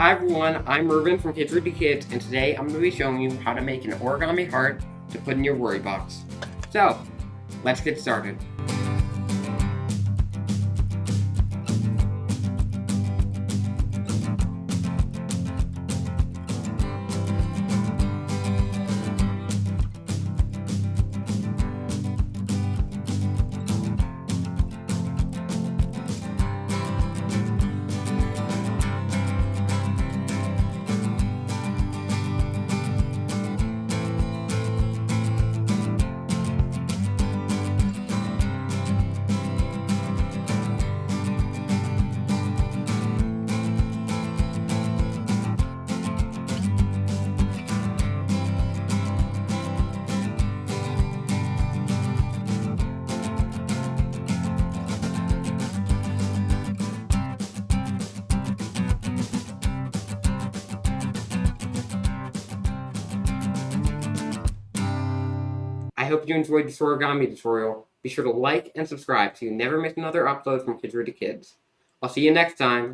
Hi everyone, I'm Ruben from Kids Read to Kids, and today I'm going to be showing you how to make an origami heart to put in your worry box. So, let's get started. I hope you enjoyed this origami tutorial. Be sure to like and subscribe so you never miss another upload from Kids Read to Kids. I'll see you next time.